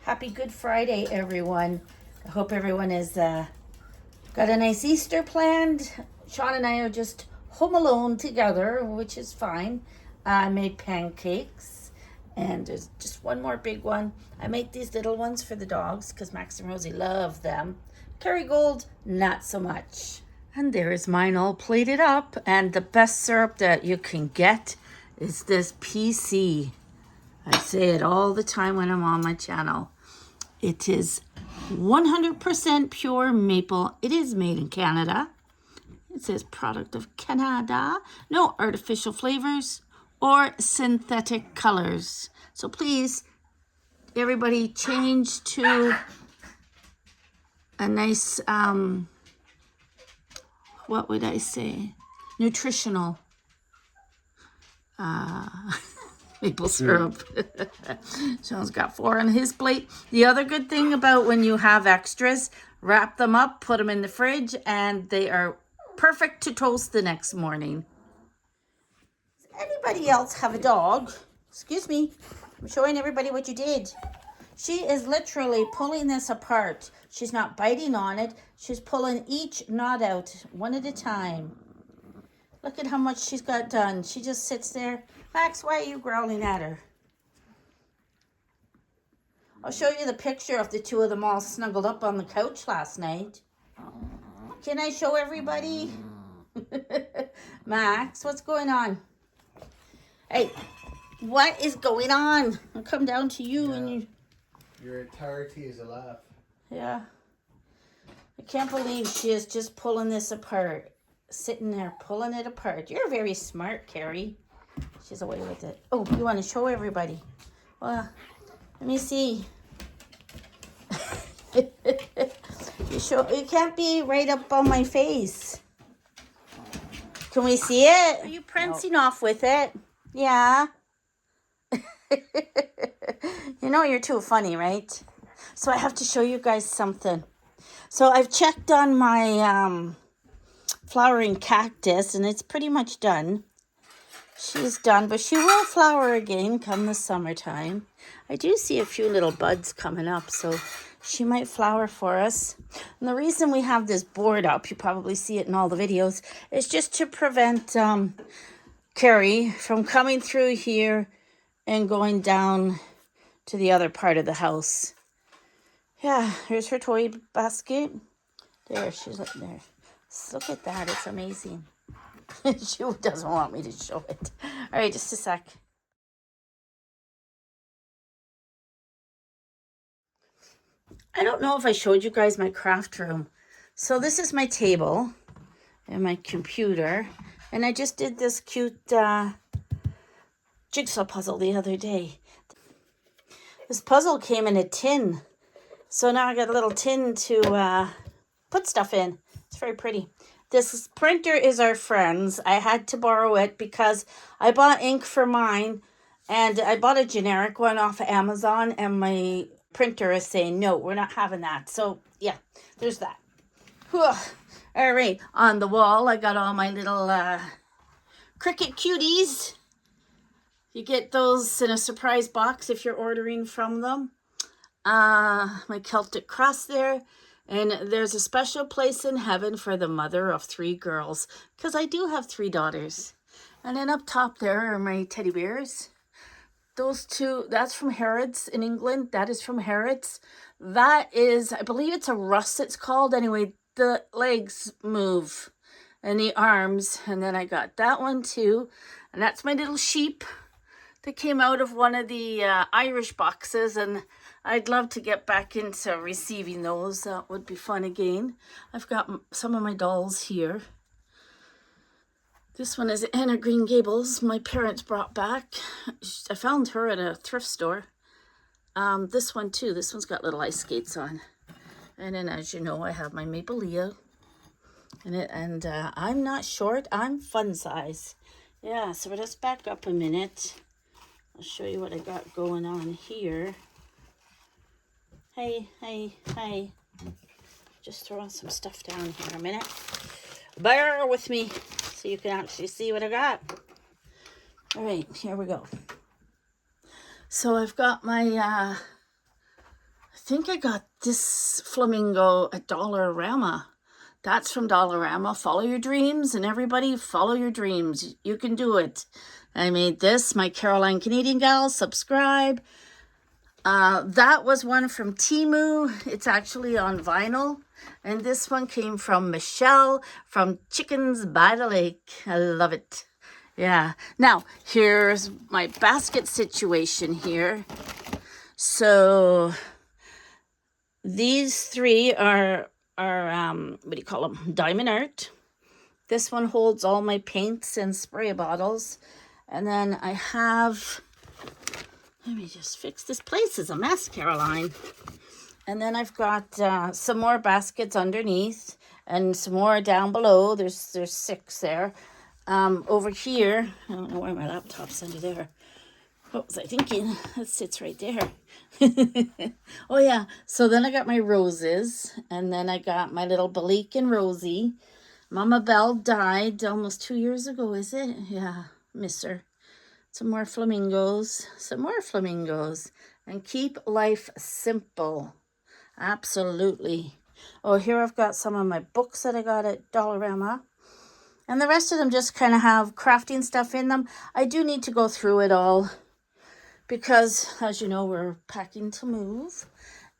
Happy Good Friday, everyone. I hope everyone has got a nice Easter planned. Shawn and I are just home alone together, which is fine. I made pancakes, and there's just one more big one. I make these little ones for the dogs because Max and Rosie love them. Kerrygold, not so much. And there is mine all plated up, and the best syrup that you can get is this PC. I say it all the time when I'm on my channel. It is 100% pure maple. It is made in Canada. It says product of Canada. No artificial flavors or synthetic colors. So please, everybody change to a nice, what would I say? Nutritional maple syrup. Sean's got 4 on his plate. The other good thing about when you have extras, wrap them up, put them in the fridge, and they are perfect to toast the next morning. Does anybody else have a dog? Excuse me. I'm showing everybody what you did. She is literally pulling this apart. She's not biting on it. She's pulling each knot out one at a time. Look at how much she's got done. She just sits there. Max, why are you growling at her? I'll show you the picture of the two of them all snuggled up on the couch last night. Can I show everybody? Max, what's going on? Hey, what is going on? I'll come down to you and you... Your entirety is a laugh. Yeah. I can't believe she is just pulling this apart. Sitting there pulling it apart. You're very smart, Carrie. She's away with it. Oh, you want to show everybody? Well, let me see. You can't be right up on my face. Can we see it? Are you prancing off with it? Yeah. You know you're too funny, right? So I have to show you guys something. So I've checked on my flowering cactus, and it's pretty much done. She's done, but she will flower again come the summertime. I do see a few little buds coming up, so she might flower for us. And the reason we have this board up, you probably see it in all the videos, is just to prevent Carrie from coming through here and going down to the other part of the house. Yeah, here's her toy basket. There, she's like there. Look at that, it's amazing. She doesn't want me to show it. All right, just a sec. I don't know if I showed you guys my craft room. So this is my table and my computer. And I just did this cute jigsaw puzzle the other day. This puzzle came in a tin. So now I got a little tin to put stuff in. It's very pretty. This printer is our friend's. I had to borrow it because I bought ink for mine, and I bought a generic one off of Amazon, and my printer is saying, no, we're not having that. So, yeah, there's that. Whew. All right, on the wall, I got all my little Cricut cuties. You get those in a surprise box if you're ordering from them. My Celtic cross there. And there's a special place in heaven for the mother of 3 girls, because I do have 3 daughters. And then up top there are my teddy bears. Those 2, that's from Harrods in England. That is from Harrods. That is, I believe it's a Russ it's called. Anyway, the legs move and the arms. And then I got that one too. And that's my little sheep that came out of one of the Irish boxes, and I'd love to get back into receiving those. That would be fun again. I've got some of my dolls here. This one is Anna Green Gables. My parents brought back. I found her at a thrift store. This one too. This one's got little ice skates on. And then, as you know, I have my Maple Leah. And I'm not short. I'm fun size. Yeah, so let's back up a minute. I'll show you what I got going on here. Hey. Just throwing some stuff down here a minute. Bear with me so you can actually see what I got. All right, here we go. So I've got my think I got this flamingo at Dollarama. That's from Dollarama. Follow your dreams, and everybody follow your dreams. You can do it. I made this. My Caroline Canadian gal. Subscribe. That was one from Temu. It's actually on vinyl. And this one came from Michelle from Chickens by the Lake. I love it. Yeah. Now, here's my basket situation here. So these three are what do you call them? Diamond art. This one holds all my paints and spray bottles. And then I have, let me just fix this place. It's a mess, Caroline. And then I've got some more baskets underneath and some more down below. There's 6 there. Over here, I don't know why my laptop's under there. What was I thinking? It sits right there. Oh yeah, so then I got my roses, and then I got my little Balik and Rosie. Mama Belle died almost 2 years ago, is it? Yeah, miss her. Some more flamingos, and keep life simple. Absolutely. Oh, here I've got some of my books that I got at Dollarama. And the rest of them just kind of have crafting stuff in them. I do need to go through it all because, as you know, we're packing to move.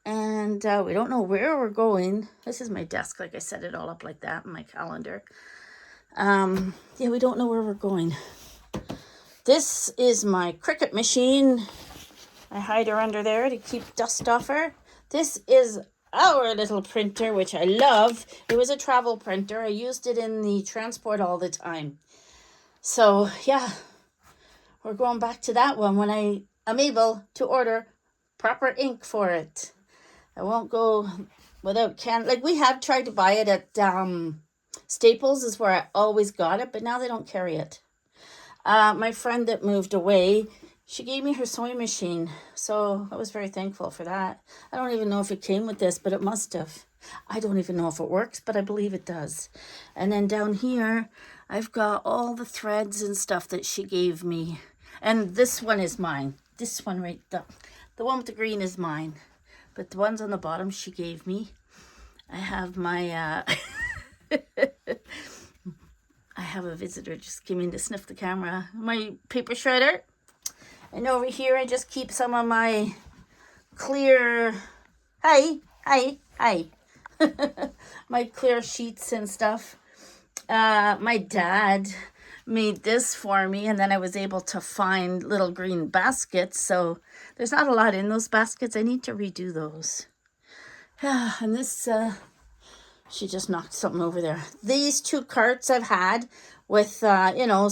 And we don't know where we're going. This is my desk, like I set it all up like that in my calendar. Yeah, we don't know where we're going. This is my Cricut machine. I hide her under there to keep dust off her. This is our little printer, which I love. It was a travel printer. I used it in the transport all the time. So, yeah, we're going back to that one when I am able to order proper ink for it. I won't go without like we have tried to buy it at Staples is where I always got it, but now they don't carry it. My friend that moved away, she gave me her sewing machine, so I was very thankful for that. I don't even know if it came with this, but it must have. I don't even know if it works, but I believe it does. And then down here, I've got all the threads and stuff that she gave me. And this one is mine. This one right there. The one with the green is mine. But the ones on the bottom she gave me. I have my... I have a visitor just came in to sniff the camera. My paper shredder. And over here, I just keep some of my clear... Hi. My clear sheets and stuff. My dad made this for me, and then I was able to find little green baskets. So there's not a lot in those baskets. I need to redo those. And this... she just knocked something over there. These 2 carts I've had with,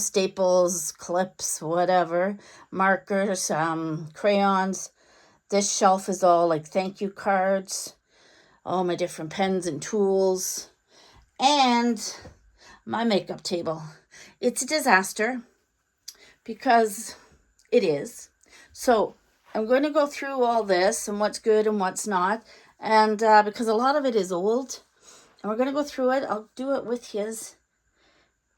staples, clips, whatever, markers, crayons. This shelf is all like thank you cards, all my different pens and tools, and my makeup table. It's a disaster because it is. So I'm going to go through all this and what's good and what's not. And because a lot of it is old. And we're going to go through it. I'll do it with his.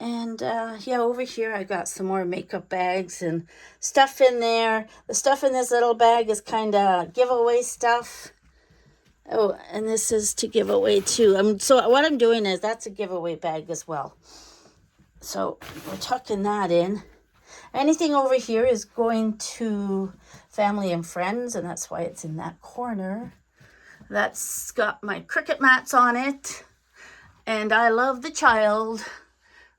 And yeah, over here I got some more makeup bags and stuff in there. The stuff in this little bag is kind of giveaway stuff. Oh, and this is to give away too. So what I'm doing is that's a giveaway bag as well. So we're tucking that in. Anything over here is going to family and friends, and that's why it's in that corner. That's got my Cricut mats on it. And I love the child.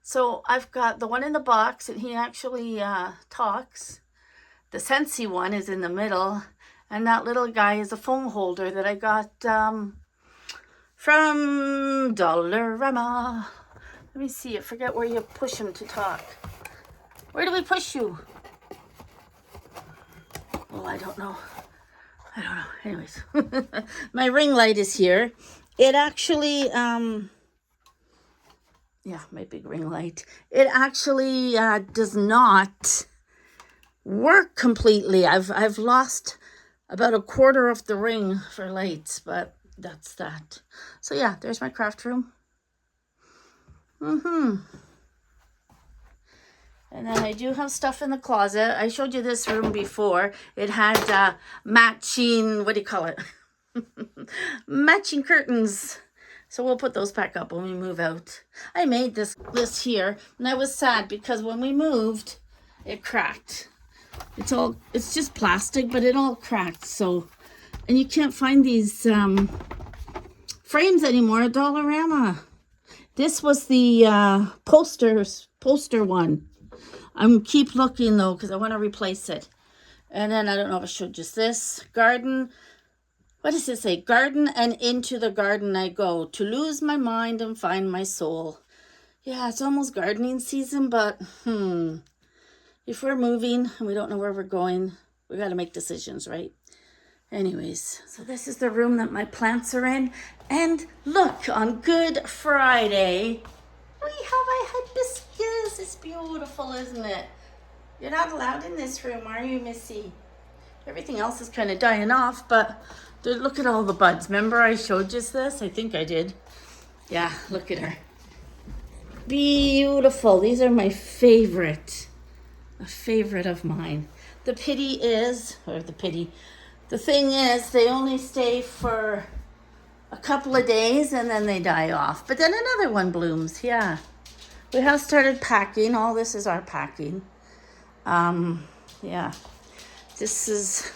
So I've got the one in the box, and he actually talks. The Scentsy one is in the middle. And that little guy is a foam holder that I got from Dollarama. Let me see. I forget where you push him to talk. Where do we push you? Oh, I don't know. Anyways. My ring light is here. It actually... yeah, my big ring light. It actually does not work completely. I've lost about a quarter of the ring for lights, but that's that. So yeah, there's my craft room. And then I do have stuff in the closet. I showed you this room before. It had matching, what do you call it? Matching curtains. So we'll put those back up when we move out. I made this here, and I was sad because when we moved, it cracked. It's just plastic, but it all cracked. So, and you can't find these frames anymore at Dollarama. This was the poster one. I'm keep looking though because I want to replace it. And then I don't know if I showed just this garden. What does it say? Garden and into the garden I go to lose my mind and find my soul. Yeah, it's almost gardening season, but if we're moving and we don't know where we're going, we got to make decisions, right? Anyways, so this is the room that my plants are in. And look, on Good Friday, we have a hibiscus. It's beautiful, isn't it? You're not allowed in this room, are you, Missy? Everything else is kind of dying off, but look at all the buds. Remember I showed you this? I think I did. Yeah, look at her. Beautiful. These are my favorite. A favorite of mine. The thing is, they only stay for a couple of days and then they die off. But then another one blooms, yeah. We have started packing. All this is our packing. Yeah. This is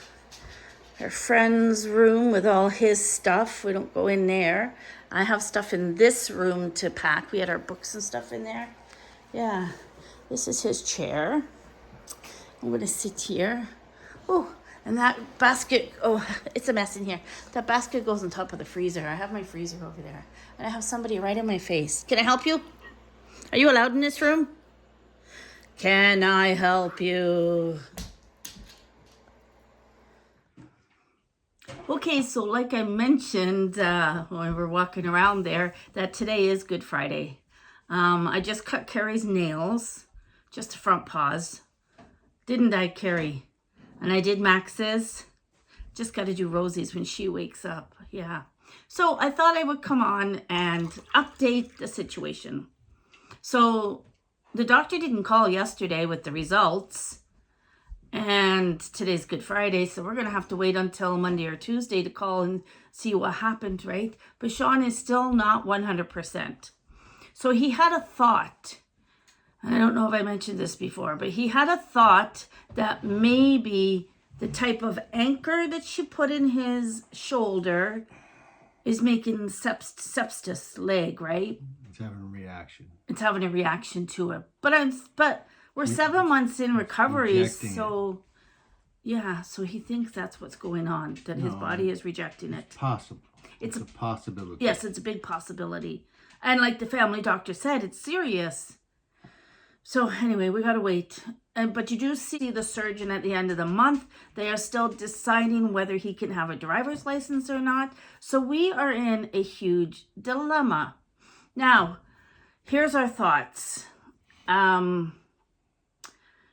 her friend's room with all his stuff. We don't go in there. I have stuff in this room to pack. We had our books and stuff in there. Yeah. This is his chair. I'm going to sit here. Oh, and that basket, it's a mess in here. That basket goes on top of the freezer. I have my freezer over there. And I have somebody right in my face. Can I help you? Are you allowed in this room? Can I help you? Okay, so like I mentioned when we were walking around there, that today is Good Friday. I just cut Carrie's nails, just the front paws. Didn't I, Carrie? And I did Max's. Just got to do Rosie's when she wakes up. Yeah. So I thought I would come on and update the situation. So the doctor didn't call yesterday with the results. And today's Good Friday, so we're going to have to wait until Monday or Tuesday to call and see what happened, right? But Shawn is still not 100%. So he had a thought. I don't know if I mentioned this before, but he had a thought that maybe the type of anchor that she put in his shoulder is making sepsis leg, right? It's having a reaction. It's having a reaction to it. But we're 7 months in recovery, so yeah, so he thinks that's what's going on, that his body is rejecting it. Possible. It's a possibility. Yes, it's a big possibility. And like the family doctor said, it's serious. So anyway, we got to wait. But you do see the surgeon at the end of the month. They are still deciding whether he can have a driver's license or not. So we are in a huge dilemma. Now, here's our thoughts.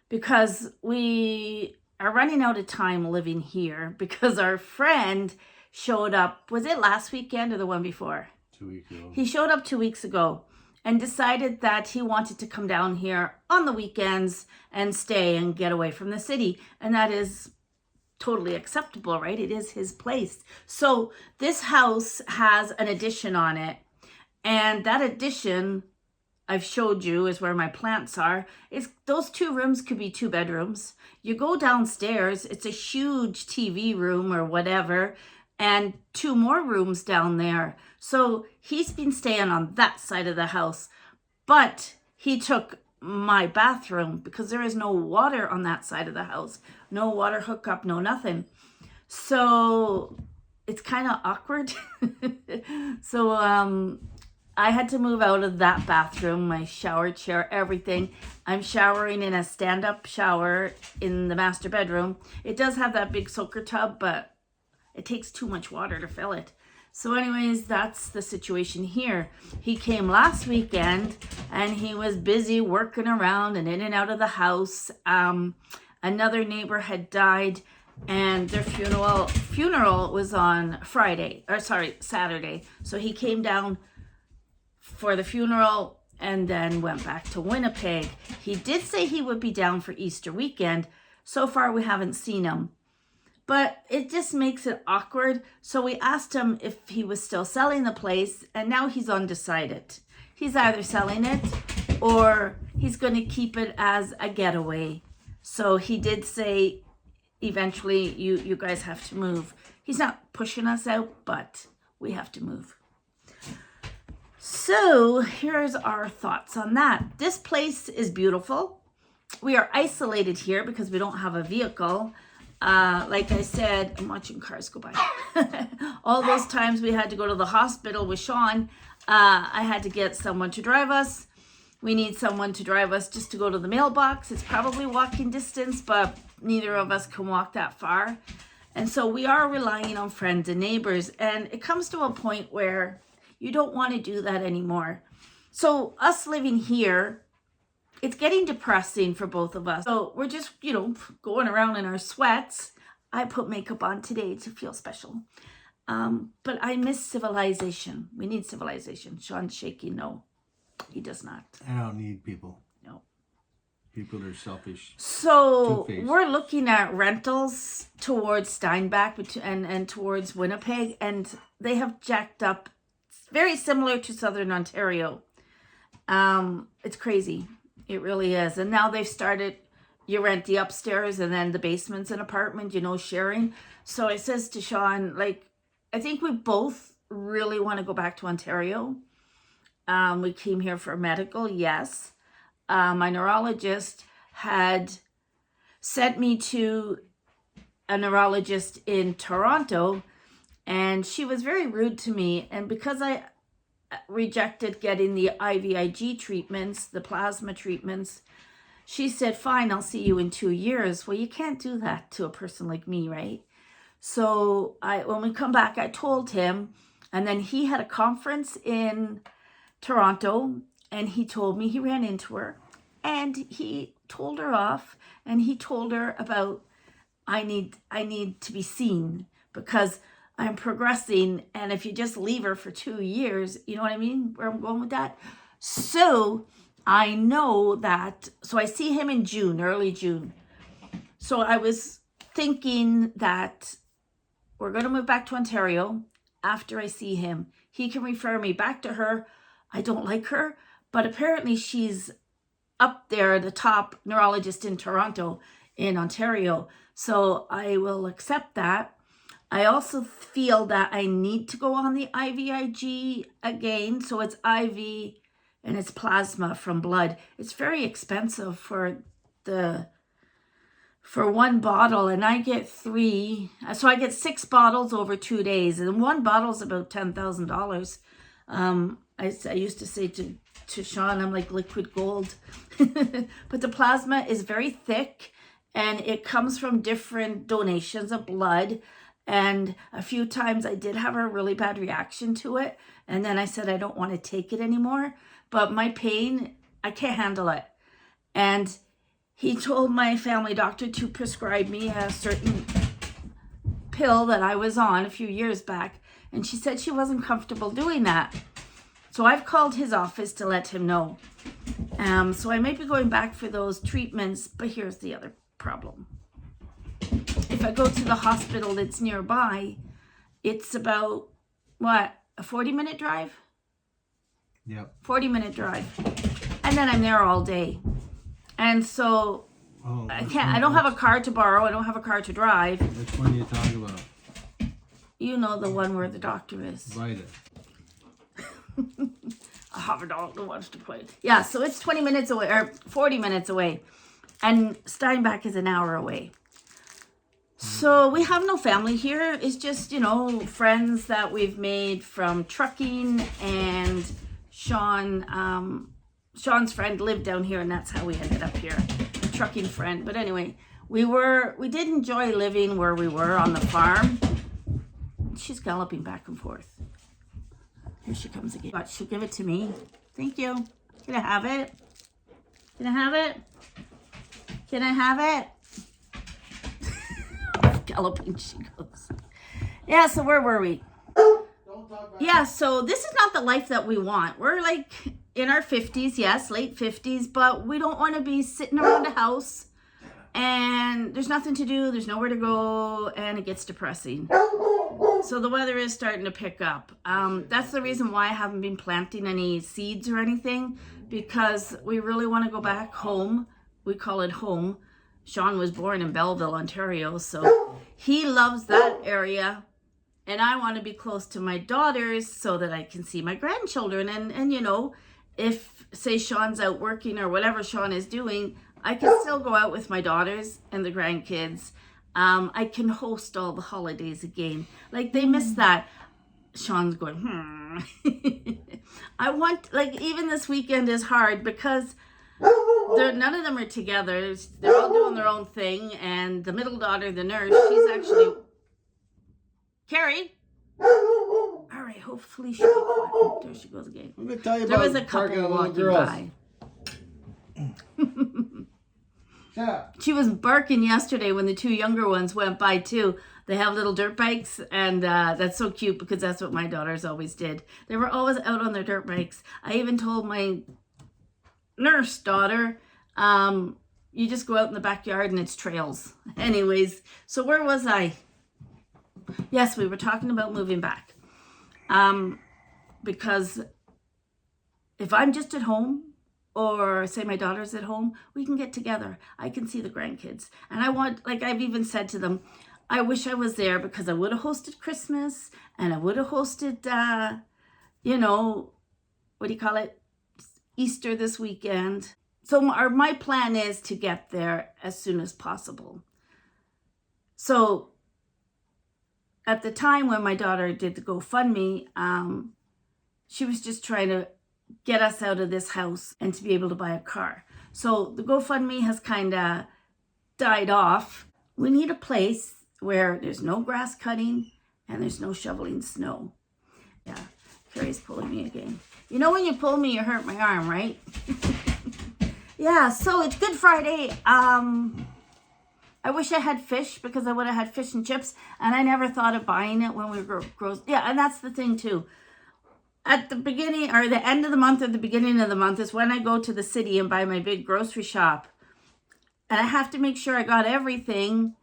Because we are running out of time living here because our friend showed up. Was it last weekend or the one before? 2 weeks ago. He showed up 2 weeks ago and decided that he wanted to come down here on the weekends and stay and get away from the city. And that is totally acceptable, right? It is his place. So this house has an addition on it. And that addition I've showed you is where my plants are. Those 2 rooms could be 2 bedrooms. You go downstairs, it's a huge TV room or whatever, and 2 more rooms down there. So he's been staying on that side of the house, but he took my bathroom because there is no water on that side of the house. No water hookup, no nothing. So it's kind of awkward. So I had to move out of that bathroom, my shower chair, everything. I'm showering in a stand-up shower in the master bedroom. It does have that big soaker tub, but it takes too much water to fill it. So anyways, that's the situation here. He came last weekend and he was busy working around and in and out of the house. Another neighbor had died and their funeral was on Saturday. So he came down for the funeral and then went back to Winnipeg. He did say he would be down for Easter weekend. So far, we haven't seen him. But it just makes it awkward. So we asked him if he was still selling the place, and now he's undecided. He's either selling it or he's going to keep it as a getaway. So he did say eventually you guys have to move. He's not pushing us out, but we have to move. So here's our thoughts on that. This place is beautiful. We are isolated here because we don't have a vehicle. Like I said, I'm watching cars go by. All those times we had to go to the hospital with Shawn, I had to get someone to drive us. We need someone to drive us just to go to the mailbox. It's probably walking distance, but neither of us can walk that far. And so we are relying on friends and neighbors. And it comes to a point where you don't want to do that anymore. So us living here, it's getting depressing for both of us. So we're just, going around in our sweats. I put makeup on today to feel special. But I miss civilization. We need civilization. Shawn's shaking no. He does not. I don't need people. No. People are selfish. So Two-faced. we're looking at rentals towards Steinbach and towards Winnipeg. And they have jacked up. It's very similar to Southern Ontario. It's crazy. It really is. And now they've started, you rent the upstairs and then the basement's an apartment, sharing. So I says to Shawn, I think we both really want to go back to Ontario. We came here for medical, yes. My neurologist had sent me to a neurologist in Toronto, and she was very rude to me. And because I rejected getting the IVIG treatments, the plasma treatments, she said, fine, I'll see you in 2 years. Well, you can't do that to a person like me, right? So when we come back, I told him, and then he had a conference in Toronto, and he told me he ran into her, and he told her off, and he told her about, I need to be seen because I'm progressing, and if you just leave her for 2 years, you know what I mean, where I'm going with that? So I know that, so I see him in June, early June. So I was thinking that we're going to move back to Ontario after I see him. He can refer me back to her. I don't like her, but apparently she's up there, the top neurologist in Toronto, in Ontario. So I will accept that. I also feel that I need to go on the IVIG again. So it's IV and it's plasma from blood. It's very expensive for one bottle, and I get 3. So I get 6 bottles over 2 days, and one bottle's about $10,000. I used to say to Shawn, I'm like liquid gold. But the plasma is very thick, and it comes from different donations of blood. And a few times I did have a really bad reaction to it. And then I said, I don't want to take it anymore. But my pain, I can't handle it. And he told my family doctor to prescribe me a certain pill that I was on a few years back. And she said she wasn't comfortable doing that. So I've called his office to let him know. So I might be going back for those treatments, but here's the other problem. If I go to the hospital that's nearby, it's about, a 40-minute drive? Yep. 40-minute drive. And then I'm there all day. And so I don't have a car to borrow. I don't have a car to drive. Which one are you talking about? You know the one where the doctor is. Vita. I have a dog who wants to play. Yeah, so it's 20 minutes away, or 40 minutes away. And Steinbach is an hour away. So we have no family here. It's just, friends that we've made from trucking, and Shawn's friend lived down here, and that's how we ended up here, a trucking friend. But anyway, we did enjoy living where we were on the farm. She's galloping back and forth. Here she comes again. But she'll give it to me. Thank you. Can I have it? Can I have it? Can I have it? Galloping she goes. Yeah, so where were we? Yeah, so this is not the life that we want. We're like in our 50s, yes, late 50s, but we don't want to be sitting around a house and there's nothing to do, there's nowhere to go, and it gets depressing. So the weather is starting to pick up. That's the reason why I haven't been planting any seeds or anything, because we really want to go back home. We call it home. Shawn was born in Belleville, Ontario, so he loves that area. And I want to be close to my daughters so that I can see my grandchildren. And you know, if, say, Shawn's out working or whatever Shawn is doing, I can still go out with my daughters and the grandkids. I can host all the holidays again. Like, they miss that. Shawn's going, I want, like, even this weekend is hard because none of them are together. They're all doing their own thing. And the middle daughter, the nurse, she's actually... Carrie? All right, hopefully she'll be quiet. Oh, there she goes again. I'm going to tell you There about was a couple walking by. Yeah. She was barking yesterday when the two younger ones went by too. They have little dirt bikes, and that's so cute because that's what my daughters always did. They were always out on their dirt bikes. I even told my nurse daughter, you just go out in the backyard and it's trails. Anyways, so where was I? Yes, we were talking about moving back. Because if I'm just at home, or say my daughter's at home, we can get together. I can see the grandkids. And I want, like I've even said to them, I wish I was there because I would have hosted Christmas and I would have hosted, you know, what do you call it? Easter this weekend. So my plan is to get there as soon as possible. So at the time when my daughter did the GoFundMe, she was just trying to get us out of this house and to be able to buy a car. So the GoFundMe has kind of died off. We need a place where there's no grass cutting and there's no shoveling snow. Yeah, Carrie's pulling me again. You know when you pull me, you hurt my arm, right? Yeah, so it's Good Friday. I wish I had fish because I would have had fish and chips, and I never thought of buying it when we were gross. Yeah, and that's the thing too. At the beginning or the end of the month or the beginning of the month is when I go to the city and buy my big grocery shop. And I have to make sure I got everything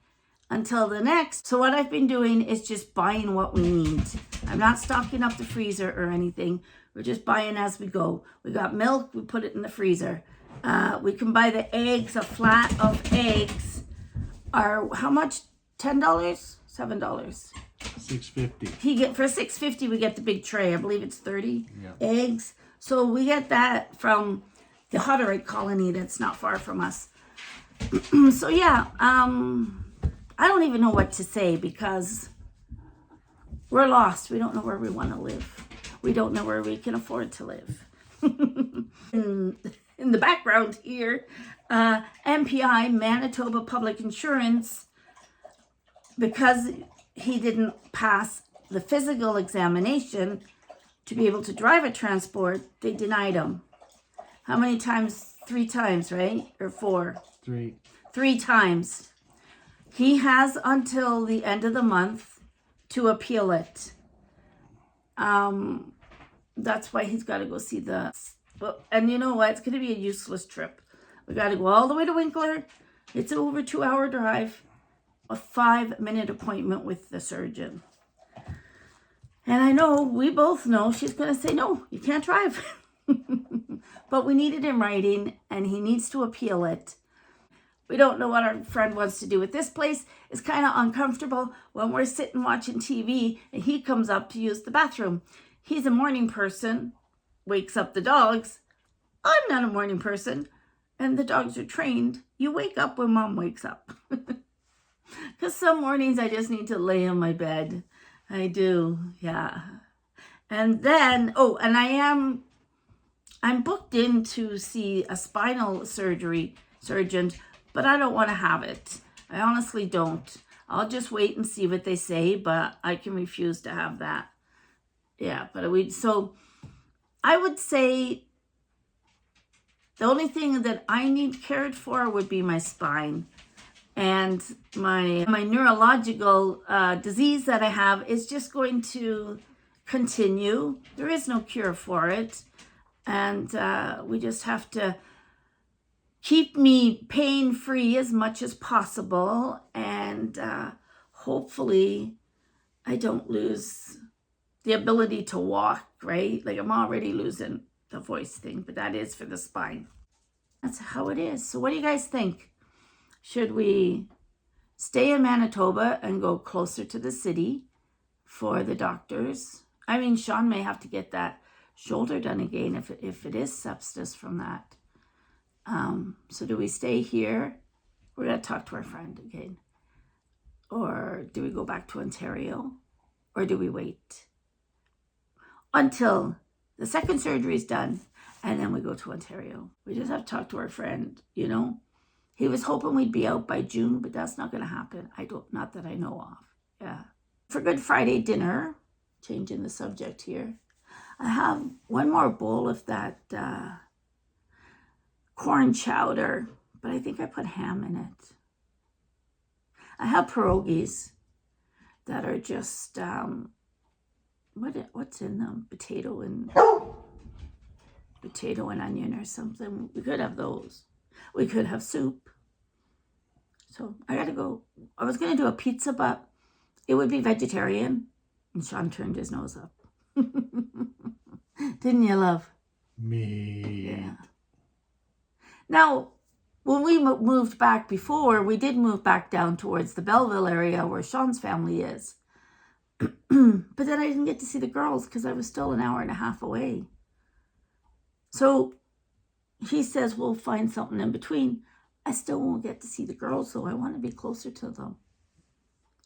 until the next. So what I've been doing is just buying what we need. I'm not stocking up the freezer or anything. We're just buying as we go. We got milk, we put it in the freezer. We can buy the eggs, a flat of eggs are how much? $10? $7? $6.50. For $6.50 we get the big tray. I believe it's 30 Yeah. eggs. So we get that from the Hutterite colony that's not far from us. So yeah, I don't even know what to say because we're lost. We don't know where we want to live. We don't know where we can afford to live. In the background here, MPI, Manitoba Public Insurance, because he didn't pass the physical examination to be able to drive a transport, they denied him. How many times? 3 times, right? Or 4? 3. 3 times. He has until the end of the month to appeal it. That's why he's got to go see the... And you know what? It's going to be a useless trip. We got to go all the way to Winkler. It's an over 2-hour drive. A 5-minute appointment with the surgeon. And I know, we both know, she's going to say, no, you can't drive. But we need it in writing, and he needs to appeal it. We don't know what our friend wants to do with this place. It's kind of uncomfortable when we're sitting watching TV, and he comes up to use the bathroom. He's a morning person, wakes up the dogs. I'm not a morning person, and the dogs are trained. You wake up when mom wakes up. Because some mornings I just need to lay in my bed. I do, yeah. And then, and I'm booked in to see a spinal surgeon, but I don't want to have it. I honestly don't. I'll just wait and see what they say, but I can refuse to have that. Yeah, so I would say the only thing that I need cared for would be my spine. And my neurological disease that I have is just going to continue. There is no cure for it. And we just have to keep me pain-free as much as possible, and hopefully I don't lose the ability to walk, right? Like, I'm already losing the voice thing, but that is for the spine. That's how it is. So what do you guys think? Should we stay in Manitoba and go closer to the city for the doctors? I mean, Shawn may have to get that shoulder done again if it is sepsis from that. So do we stay here? We're going to talk to our friend again. Or do we go back to Ontario? Or do we wait until the second surgery is done and then we go to Ontario? We just have to talk to our friend, you know. He was hoping we'd be out by June, but that's not going to happen. Not that I know of. Yeah. For Good Friday dinner, changing the subject here, I have one more bowl of that corn chowder, but I think I put ham in it. I have pierogies that are just, what's in them? Potato and onion or something. We could have those. We could have soup. So I gotta go. I was gonna do a pizza, but it would be vegetarian. And Shawn turned his nose up. Didn't you, love? Me. Yeah. Now, when we moved back before, we did move back down towards the Belleville area where Shawn's family is. But then I didn't get to see the girls because I was still an hour and a half away. So he says we'll find something in between. I still won't get to see the girls, so I want to be closer to them.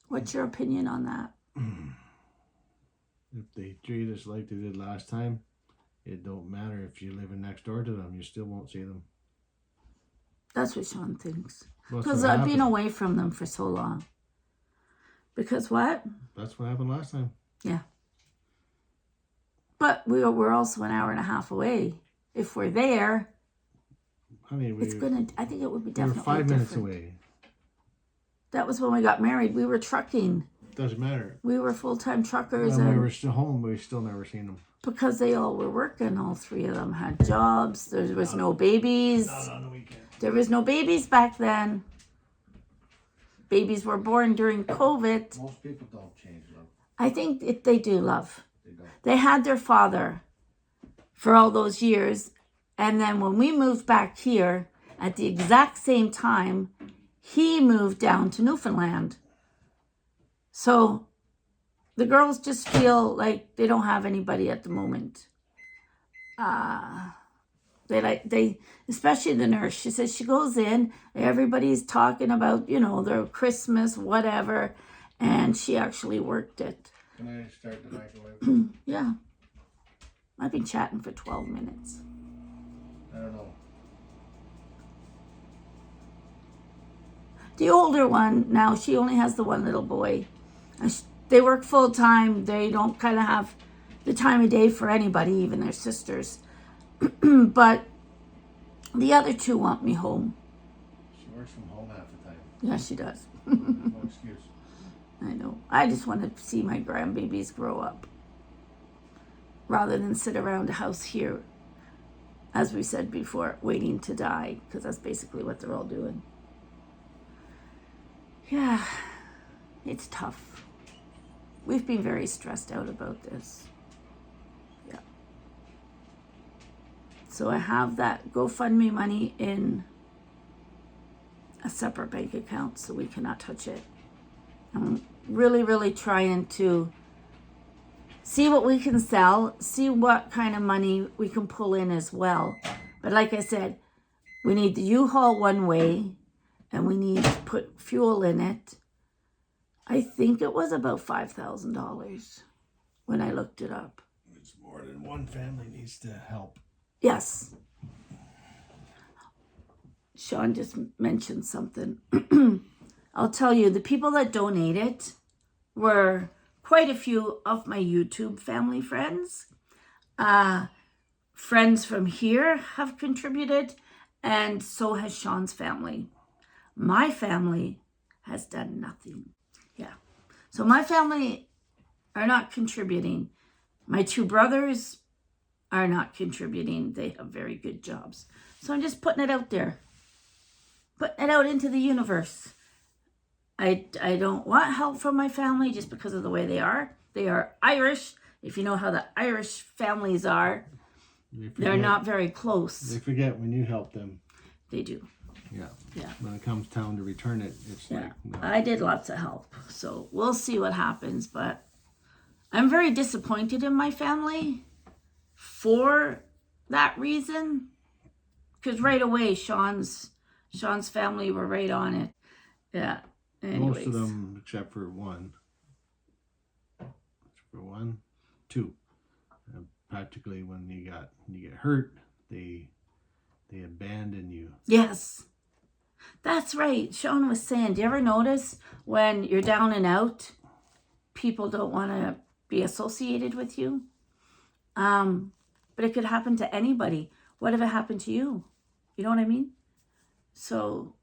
What's your opinion on that? If they treat us like they did last time, it don't matter if you're living next door to them. You still won't see them. That's what Shawn thinks. Well, Because I've been away from them for so long. Because what? That's what happened last time. Yeah. But we're also an hour and a half away. If we're there, honey, I think it would be definitely we're 5 minutes different. away. That was when we got married. We were trucking. Doesn't matter. We were full-time truckers. When we were still home, we still never seen them. Because they all were working. All three of them had jobs. There was no babies. Not on the weekend. There was no babies back then. Babies were born during COVID. Most people don't change, love. I think they do, love. They don't. They had their father for all those years. And then when we moved back here, at the exact same time, he moved down to Newfoundland. So the girls just feel like they don't have anybody at the moment. They especially the nurse. She says she goes in, everybody's talking about, their Christmas, whatever, and she actually worked it. Can I start the microwave? Yeah. I've been chatting for 12 minutes. I don't know. The older one, now she only has the one little boy. They work full time. They don't kind of have the time of day for anybody, even their sisters. But the other two want me home. She works from home half the time. Yeah, she does. No excuse. I know. I just want to see my grandbabies grow up rather than sit around a house here, as we said before, waiting to die, because that's basically what they're all doing. Yeah, it's tough. We've been very stressed out about this. Yeah. So I have that GoFundMe money in a separate bank account, so we cannot touch it. I'm really, really trying to see what we can sell, see what kind of money we can pull in as well. But like I said, we need the U-Haul one way, and we need to put fuel in it. I think it was about $5,000 when I looked it up. It's more than one family needs to help. Yes. Shawn just mentioned something. I'll tell you, the people that donated were quite a few of my YouTube family friends. Friends from here have contributed, and so has Shawn's family. My family has done nothing. Yeah. So my family are not contributing. My two brothers are not contributing. They have very good jobs. So I'm just putting it out there. putting it out into the universe. I don't want help from my family just because of the way they are. They are Irish. If you know how the Irish families are, they're not very close. They forget when you help them. They do. Yeah. Yeah. When it comes time to return it, it's like, no. I did lots of help. So we'll see what happens. But I'm very disappointed in my family for that reason. Because right away, Shawn's family were right on it. Yeah. Anyways. Most of them, except for one. Two. Practically, when you get hurt, they abandon you. Yes. That's right. Shawn was saying, do you ever notice when you're down and out, people don't want to be associated with you? But it could happen to anybody. What if it happened to you? You know what I mean? So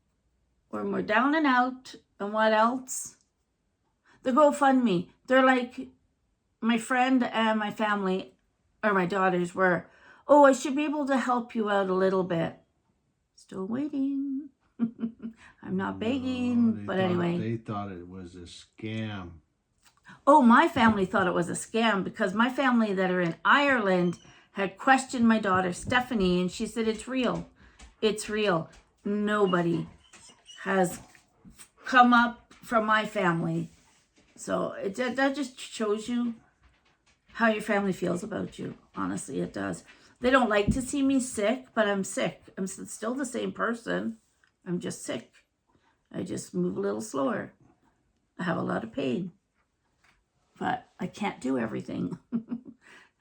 when we're down and out, and what else? The GoFundMe. They're like, my friend and my family, or my daughters were, oh, I should be able to help you out a little bit. Still waiting. I'm not begging, but anyway. They thought it was a scam. Oh, my family thought it was a scam because my family that are in Ireland had questioned my daughter Stephanie, and she said, it's real. It's real. Nobody has come up from my family. So that just shows you how your family feels about you. Honestly, it does. They don't like to see me sick, but I'm sick. I'm still the same person. I'm just sick. I just move a little slower. I have a lot of pain. But I can't do everything.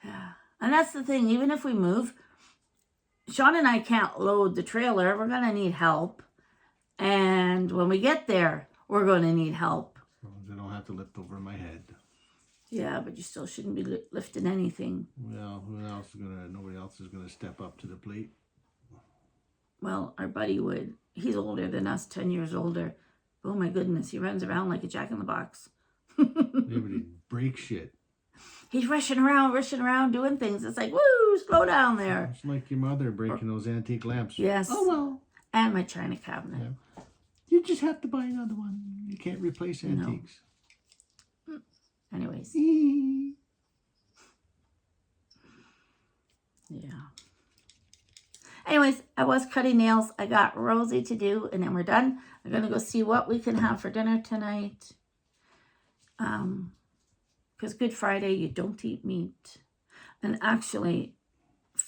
Yeah. And that's the thing. Even if we move, Shawn and I can't load the trailer. We're going to need help. And when we get there, we're going to need help. Well, they don't have to lift over my head. Yeah, but you still shouldn't be lifting anything. Well, nobody else is going to step up to the plate. Well, our buddy would. He's older than us, 10 years older. Oh my goodness, he runs around like a jack-in-the-box. Everybody break shit. He's rushing around, doing things. It's like, woo, slow down there. It's like your mother breaking those antique lamps. Yes. Oh, well. And my china cabinet. Yeah. You just have to buy another one. You can't replace antiques. No. Anyways. Yeah. Anyways, I was cutting nails. I got Rosie to do, and then we're done. I'm going to go see what we can have for dinner tonight. Because Good Friday, you don't eat meat. And actually,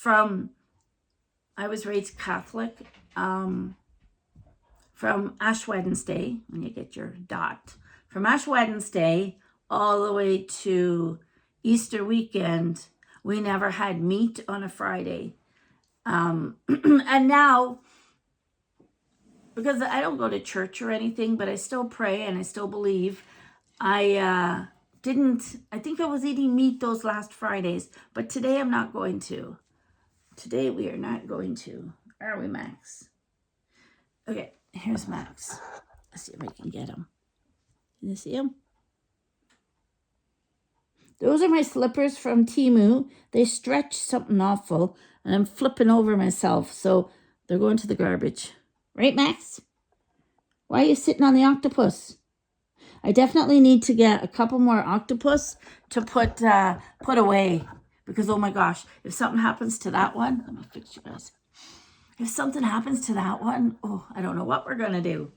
I was raised Catholic, from Ash Wednesday, when you get your dot, from Ash Wednesday all the way to Easter weekend, we never had meat on a Friday. And now, because I don't go to church or anything, but I still pray and I still believe, I think I was eating meat those last Fridays, but today I'm not going to. Today we are not going to. Are we, Max? Okay, here's Max. Let's see if I can get him. Can you see him? Those are my slippers from Temu. They stretch something awful, and I'm flipping over myself, so they're going to the garbage. Right, Max? Why are you sitting on the octopus? I definitely need to get a couple more octopus to put away, because, oh my gosh, if something happens to that one, let me fix you guys. If something happens to that one, oh, I don't know what we're going to do.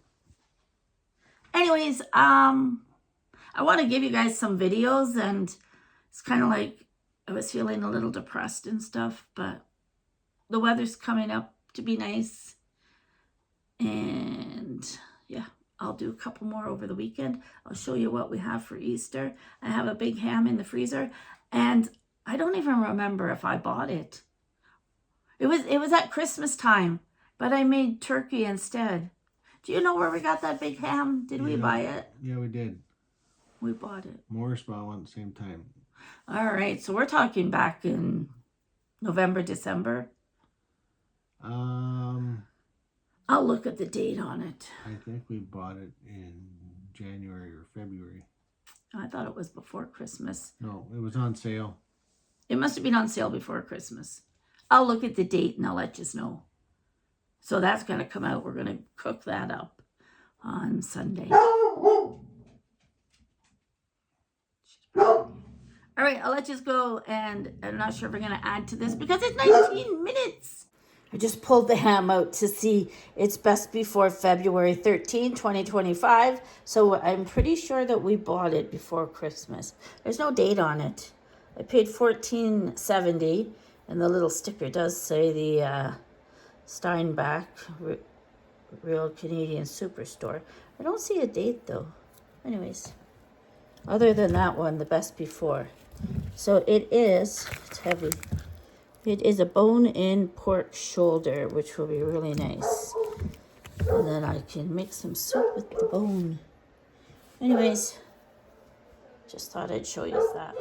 Anyways, I want to give you guys some videos, and it's kind of like I was feeling a little depressed and stuff, but the weather's coming up to be nice. And yeah, I'll do a couple more over the weekend. I'll show you what we have for Easter. I have a big ham in the freezer, and I don't even remember if I bought it. It was at Christmas time, but I made turkey instead. Do you know where we got that big ham? Did we buy it? Yeah, we did. We bought it. Morris bought one at the same time. All right, so we're talking back in November, December. I'll look at the date on it. I think we bought it in January or February. I thought it was before Christmas. No, it was on sale. It must have been on sale before Christmas. I'll look at the date and I'll let you know. So that's going to come out. We're going to cook that up on Sunday. All right, I'll let you go, and I'm not sure if we're going to add to this because it's 19 minutes. I just pulled the ham out to see it's best before February 13, 2025. So I'm pretty sure that we bought it before Christmas. There's no date on it. I paid $14.70, and the little sticker does say the Steinbach Real Canadian Superstore. I don't see a date though. Anyways, other than that one, the best before. So it's heavy. It is a bone-in pork shoulder, which will be really nice. And then I can make some soup with the bone. Anyways, just thought I'd show you that.